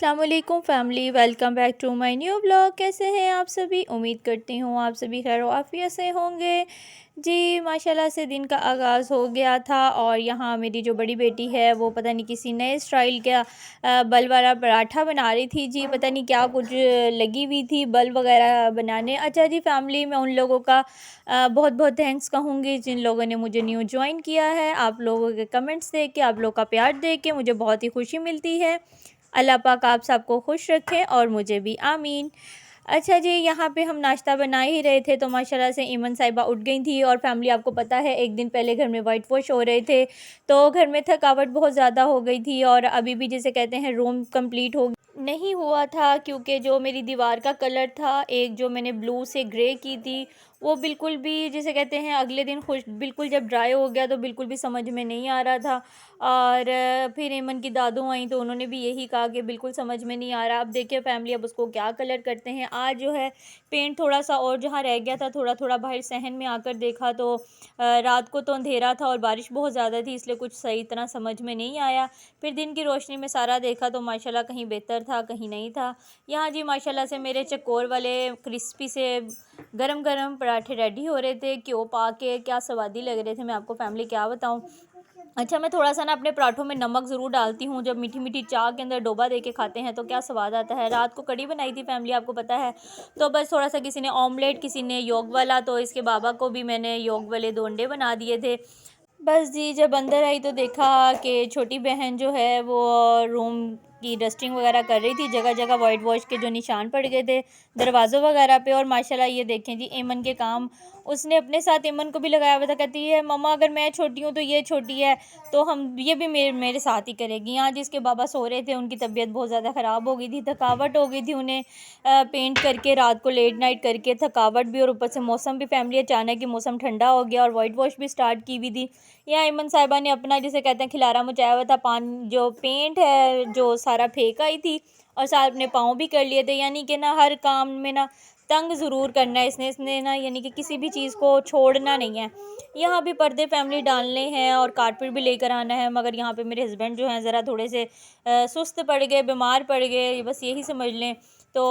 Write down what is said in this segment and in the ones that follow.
अस्सलाम वालेकुम family, welcome back to my new blog. कैसे हैं आप सभी? उम्मीद करती हूँ आप सभी खैर आफियत से होंगे। जी माशाल्लाह से दिन का आगाज़ हो गया था और यहाँ मेरी जो बड़ी बेटी है वो पता नहीं किसी नए स्टाइल का बल वाला पराठा बना रही थी। जी पता नहीं क्या कुछ लगी हुई थी बल वगैरह बनाने। अच्छा जी फैमिली, मैं उन लोगों का बहुत बहुत थैंक्स कहूँगी जिन लोगों ने मुझे न्यू ज्वाइन किया है। आप लोगों के कमेंट्स देख के, आप लोग का प्यार देख के मुझे बहुत ही खुशी मिलती है। अल्लाह पाक आप सबको खुश रखें और मुझे भी, आमीन। अच्छा जी, यहाँ पे हम नाश्ता बना ही रहे थे तो माशाल्लाह से ईमन साहिबा उठ गई थी। और फैमिली आपको पता है एक दिन पहले घर में वाइट वॉश हो रहे थे तो घर में थकावट बहुत ज़्यादा हो गई थी और अभी भी जिसे कहते हैं रूम कंप्लीट हो नहीं हुआ था, क्योंकि जो मेरी दीवार का कलर था, एक जो मैंने ब्लू से ग्रे की थी, वो बिल्कुल भी जिसे कहते हैं अगले दिन खुश बिल्कुल जब ड्राई हो गया तो बिल्कुल भी समझ में नहीं आ रहा था। और फिर ईमन की दादू आई तो उन्होंने भी यही कहा कि बिल्कुल समझ में नहीं आ रहा। अब देखिए फैमिली, अब उसको क्या कलर करते हैं। आज जो है पेंट थोड़ा सा और जहाँ रह गया था थोड़ा थोड़ा बाहर सहन में आकर देखा तो रात को तो अंधेरा था और बारिश बहुत ज़्यादा थी, इसलिए कुछ सही तरह समझ में नहीं आया। फिर दिन की रोशनी में सारा देखा तो माशाल्लाह कहीं बेहतर था कहीं नहीं था। यहाँ जी माशाल्लाह से मेरे चकोर वाले क्रिस्पी से गरम गरम पराठे रेडी हो रहे थे, घ्यो पा के क्या स्वादी लग रहे थे, मैं आपको फैमिली क्या बताऊँ। अच्छा, मैं थोड़ा सा ना अपने पराठों में नमक ज़रूर डालती हूँ, जब मीठी मीठी चाय के अंदर डोबा दे के खाते हैं तो क्या स्वाद आता है। रात को कड़ी बनाई थी फैमिली, आपको पता है, तो बस थोड़ा सा किसी ने ऑमलेट किसी ने योग वाला, तो इसके बाबा को भी मैंने योग वाले 2 अंडे बना दिए थे। बस जी, जब अंदर आई तो देखा कि छोटी बहन जो है वो रूम की डस्टिंग वगैरह कर रही थी। जगह जगह वाइट वॉश के जो निशान पड़ गए थे दरवाज़ों वगैरह पे। और माशाल्लाह ये देखें जी ईमन के काम, उसने अपने साथ ईमन को भी लगाया हुआ था। कहती है मम्मा अगर मैं छोटी हूँ तो ये छोटी है तो हम ये भी मेरे साथ ही करेगी। यहाँ जिसके बाबा सो रहे थे उनकी तबीयत बहुत ज़्यादा ख़राब हो गई थी, थकावट हो गई थी उन्हें पेंट करके रात को लेट नाइट करके, थकावट भी और ऊपर से मौसम भी फैमिली अचानक ही मौसम ठंडा हो गया और वाइट वॉश भी स्टार्ट की हुई थी। यहाँ ईमन साहिबा ने अपना जिसे कहते हैं खिलारा मचाया हुआ था। पानी जो पेंट है जो सारा फेंक आई थी और साथ अपने पाँव भी कर लिए थे। यानी कि ना हर काम में ना तंग ज़रूर करना है इसने ना, यानी कि किसी भी चीज़ को छोड़ना नहीं है। यहाँ भी पर्दे फैमिली डालने हैं और कारपेट भी लेकर आना है, मगर यहाँ पे मेरे हस्बैंड जो हैं ज़रा थोड़े से सुस्त पड़ गए, बीमार पड़ गए, बस यही समझ लें। तो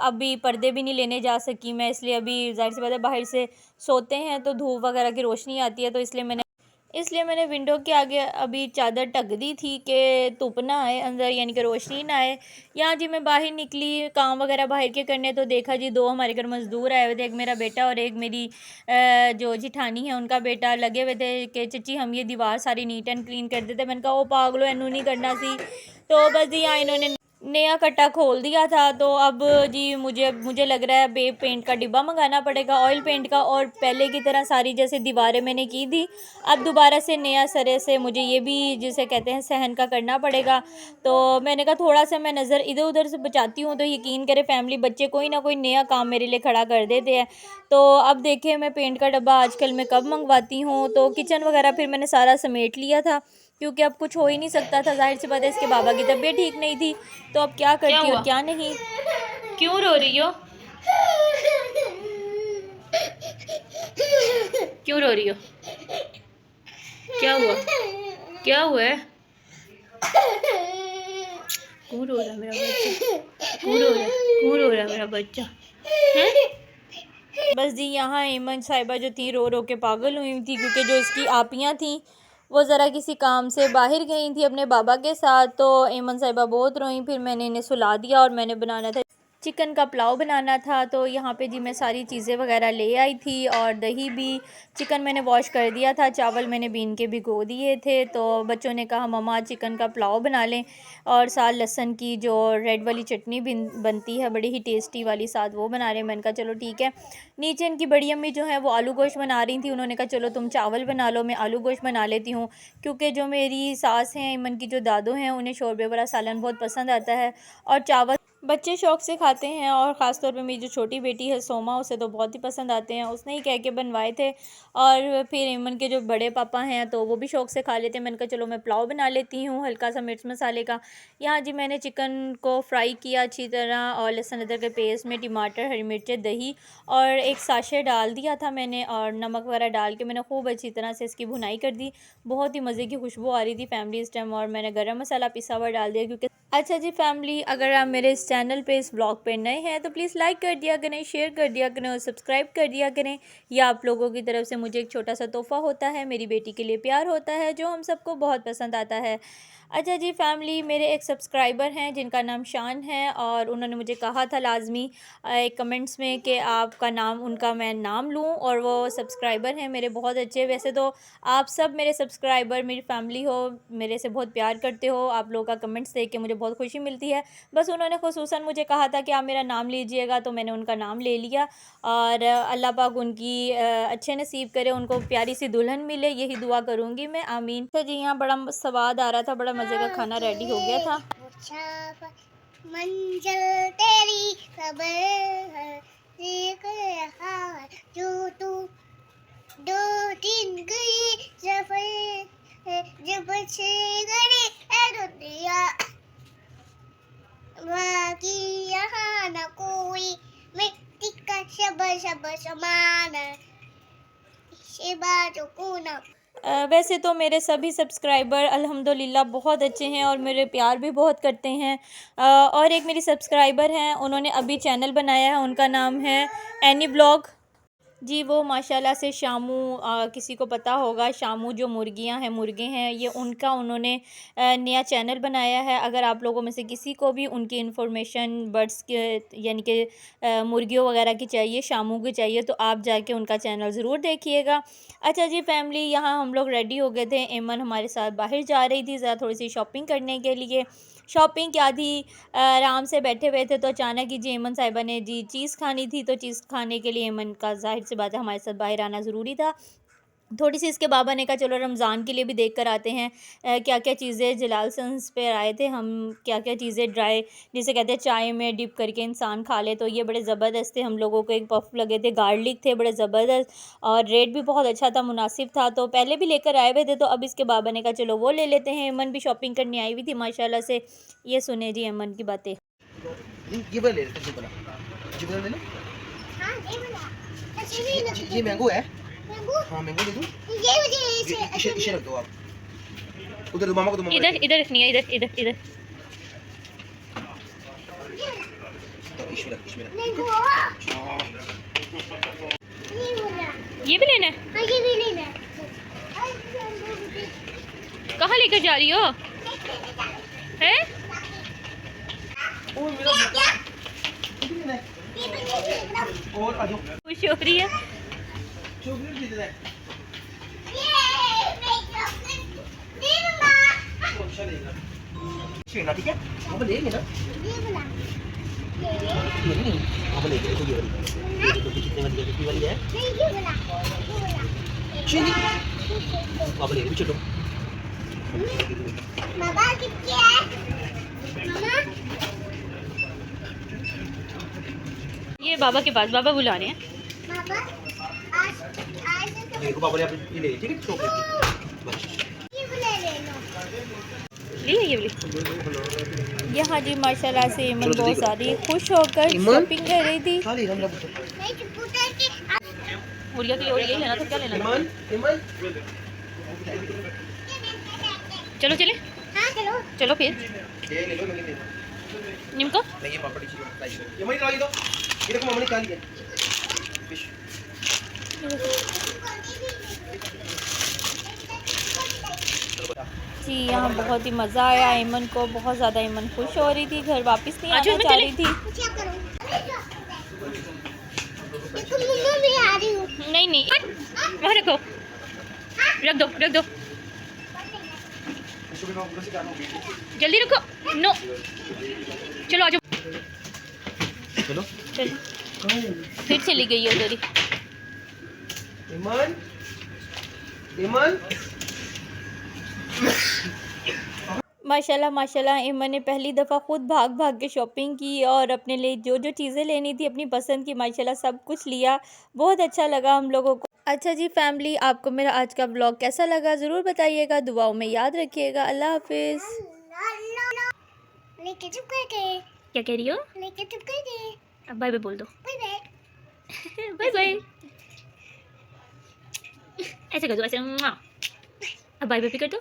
अभी पर्दे भी नहीं लेने जा सकी मैं, इसलिए अभी ज़ाहिर सी बात है बाहर से सोते हैं तो धूप वगैरह की रोशनी आती है, तो इसलिए मैंने विंडो के आगे अभी चादर ढक दी थी कि धुप ना आए अंदर, यानी कि रोशनी ना आए। यहाँ जी मैं बाहर निकली काम वगैरह बाहर के करने तो देखा जी 2 हमारे घर मज़दूर आए हुए थे, एक मेरा बेटा और एक मेरी जो जिठानी है उनका बेटा, लगे हुए थे कि चची हम ये दीवार सारी नीट एंड क्लीन कर देते। मैंने कहा वो पागलो इनू नहीं करना सी। तो बस जी यहाँ इन्होंने नया कट्टा खोल दिया था। तो अब जी मुझे लग रहा है बे पेंट का डिब्बा मंगाना पड़ेगा, ऑयल पेंट का, और पहले की तरह सारी जैसे दीवारें मैंने की थी अब दोबारा से नया सिरे से मुझे ये भी जिसे कहते हैं सहन का करना पड़ेगा। तो मैंने कहा थोड़ा सा मैं नज़र इधर उधर से बचाती हूँ तो यकीन करें फैमिली बच्चे कोई ना कोई नया काम मेरे लिए खड़ा कर देते हैं। तो अब देखिए मैं पेंट का डब्बा आजकल मैं कब मंगवाती हूँ। तो किचन वगैरह फिर मैंने सारा समेट लिया था, क्योंकि अब कुछ हो ही नहीं सकता था। ज़ाहिर सी बात है इसके बाबा की तबीयत ठीक नहीं थी, तो अब क्या करती और क्या नहीं। क्यों रो रही हो? क्यों रो रही हो? क्या हुआ? क्या हुआ है? क्यों रो रहा मेरा बच्चा? क्यों रो रहा? क्यों रो रहा मेरा बच्चा है? बस जी यहाँ ईमन साहिबा जो थी रो रो के पागल हुई थी, क्योंकि जो इसकी आपियाँ थी वो ज़रा किसी काम से बाहर गई थी अपने बाबा के साथ। तो ईमन साहिबा बहुत रोई, फिर मैंने इन्हें सुला दिया और मैंने बनाना था चिकन का पुलाव बनाना था। तो यहाँ पे जी मैं सारी चीज़ें वगैरह ले आई थी और दही भी, चिकन मैंने वॉश कर दिया था, चावल मैंने बीन के भिगो दिए थे। तो बच्चों ने कहा मम्मा चिकन का पुलाव बना लें और साथ लहसुन की जो रेड वाली चटनी बनती है बड़ी ही टेस्टी वाली, साथ वो बना रहे हैं। मैंने कहा चलो ठीक है। नीचे इनकी बड़ी अम्मी जो है वो आलू गोश्त बना रही थी, उन्होंने कहा चलो तुम चावल बना लो मैं आलू गोश्त बना लेती हूँ, क्योंकि जो मेरी सास हैं ईमन की जो दादू हैं उन्हें शोरबे वाला सालन बहुत पसंद आता है और चावल बच्चे शौक़ से खाते हैं। और ख़ास तौर पे मेरी जो छोटी बेटी है सोमा, उसे तो बहुत ही पसंद आते हैं, उसने ही कह के बनवाए थे। और फिर ईमन के जो बड़े पापा हैं तो वो भी शौक़ से खा लेते हैं। मैंने कहा चलो मैं पुलाव बना लेती हूँ हल्का सा मिर्च मसाले का। यहाँ जी मैंने चिकन को फ्राई किया अच्छी तरह और लहसुन अदरक के पेस्ट में टमाटर, हरी मिर्चें, दही और एक साशे डाल दिया था मैंने, और नमक वगैरह डाल के मैंने खूब अच्छी तरह से इसकी भुनाई कर दी। बहुत ही मज़े की खुशबू आ रही थी फैमिली इस टाइम, और मैंने गरम मसाला पिसा हुआ डाल दिया, क्योंकि अच्छा जी फैमिली, अगर आप मेरे इस चैनल पे, इस ब्लॉग पे नए हैं तो प्लीज़ लाइक कर दिया करें, शेयर कर दिया करें और सब्सक्राइब कर दिया करें। यह आप लोगों की तरफ से मुझे एक छोटा सा तोहफ़ा होता है, मेरी बेटी के लिए प्यार होता है, जो हम सबको बहुत पसंद आता है। अच्छा जी फैमिली, मेरे एक सब्सक्राइबर हैं जिनका नाम शान है, और उन्होंने मुझे कहा था लाजमी एक कमेंट्स में कि आपका नाम, उनका मैं नाम लूँ, और वो सब्सक्राइबर हैं मेरे बहुत अच्छे। वैसे तो आप सब मेरे सब्सक्राइबर, मेरी फैमिली हो, मेरे से बहुत प्यार करते हो, आप लोगों का कमेंट्स देख के मुझे बहुत खुशी मिलती है। बस उन्होंने खुसूसन मुझे कहा था कि आप मेरा नाम लीजिएगा, तो मैंने उनका नाम ले लिया। और अल्लाह पाक उनकी अच्छे नसीब करे, उनको प्यारी सी दुल्हन मिले, यही दुआ करूँगी मैं, आमीन। तो जी यहाँ बड़ा स्वाद आ रहा था, बड़ा मज़े का खाना रेडी हो गया था। मंजिल तेरी खबर है, देख रहा है जो तू दो दिन गई सफर है, जब से गई है दुनिया, बाकी यहाँ न कोई मिट्टी का शब शब समान है, इसे बातों को न। वैसे तो मेरे सभी सब्सक्राइबर अल्हम्दुलिल्लाह बहुत अच्छे हैं और मेरे प्यार भी बहुत करते हैं। और एक मेरी सब्सक्राइबर हैं, उन्होंने अभी चैनल बनाया है, उनका नाम है एनी ब्लॉग। जी वो माशाल्लाह से शामू, किसी को पता होगा शामू जो मुर्गियां हैं, मुर्गे हैं, ये उनका उन्होंने नया चैनल बनाया है। अगर आप लोगों में से किसी को भी उनकी इन्फॉर्मेशन बर्ड्स के, यानी कि मुर्गियों वगैरह की चाहिए, शामू की चाहिए, तो आप जाके उनका चैनल ज़रूर देखिएगा। अच्छा जी फैमिली, यहाँ हम लोग रेडी हो गए थे, एमन हमारे साथ बाहर जा रही थी ज़रा थोड़ी सी शॉपिंग करने के लिए। शॉपिंग क्या थी, आराम से बैठे हुए थे तो अचानक ही जी एमन साहिबा ने जी चीज़ खानी थी, तो चीज़ खाने के लिए एमन का ज़ाहिर सी बात है हमारे साथ बाहर आना ज़रूरी था। थोड़ी सी इसके बाबा ने कहा चलो रमज़ान के लिए भी देख कर आते हैं क्या क्या चीज़ें, जलाल सन्स पे आए थे हम, क्या क्या चीज़ें ड्राई जिसे कहते हैं चाय में डिप करके इंसान खा ले, तो ये बड़े ज़बरदस्त थे। हम लोगों को एक पफ लगे थे, गार्लिक थे, बड़े ज़बरदस्त, और रेट भी बहुत अच्छा था, मुनासिब था, तो पहले भी लेकर आए हुए थे, तो अब इसके बाबा ने कहा चलो वो ले लेते हैं। अमन भी शॉपिंग करने आई हुई थी माशाल्लाह से। ये सुने जी अमन की बातें। ये वाला ले लेते हैं, जी वाला ले लो। हाँ ये वाला, ये मैंगो है। मैंगो, हाँ मैंगो ले दो। ये इसे रख दो आप उधर, दो मामा को, दो मामा इधर इधर रखनी है, इधर इधर इधर। इसमें मैंगो, ये भी लेना है? हाँ ये भी लेना है। कहाँ लेकर जा रही हो? है और आ जाओ, खुश हो रही है। चॉकलेट दे दे। अच्छा ठीक है, वो ले लेना। ये नहीं, वो ले ले, तो ये वाली ये तो कितने वाली है? नहीं ये वाला, चीनी वो ले ले, चलो मामा कितनी है मामा? ये बाबा के पास, बाबा बुला रहे हैं। बाबा आज बाबा ने ये ले, ठीक है चॉकलेट बस ये ले ले लो, लिए ये वाली। यहाँ जी माशाल्लाह से इमन बहुत सारी खुश होकर शॉपिंग कर रही थी। गुड़िया के लिए और ये लेना था, क्या लेना था? इमन चलो चले। हाँ चलो चलो फिर ये ले लो, मैं ले लो। निमको नहीं ये पापड़ की चीज ये मम्मी लाई दो, ये देखो मम्मी ने क्या लिया फिश। जी यहाँ बहुत ही मज़ा आया, इमन को बहुत ज़्यादा, इमन खुश हो रही थी, घर वापस नहीं आना चाह रही थी। नहीं नहीं वहाँ रखो, रख दो रख दो, जल्दी रखो। नो चलो आ जाओ, चलो चलो फिर चली गई है उधर ही। इमन इमन माशाल्लाह माशाल्लाह, इमन ने पहली दफ़ा खुद भाग भाग के शॉपिंग की और अपने लिए जो जो चीज़ें लेनी थी अपनी पसंद की, माशाल्लाह सब कुछ लिया। बहुत अच्छा लगा हम लोगों को। अच्छा जी फैमिली, आपको मेरा आज का ब्लॉग कैसा लगा ज़रूर बताइएगा, दुआओं में याद रखिएगा। अल्लाह हाफिज़। क्या कह रही हो? अब बाय बाय बोल दो। बाय बाय ऐसे कर दो, ऐसे। अब बाय बाय भी कर दो।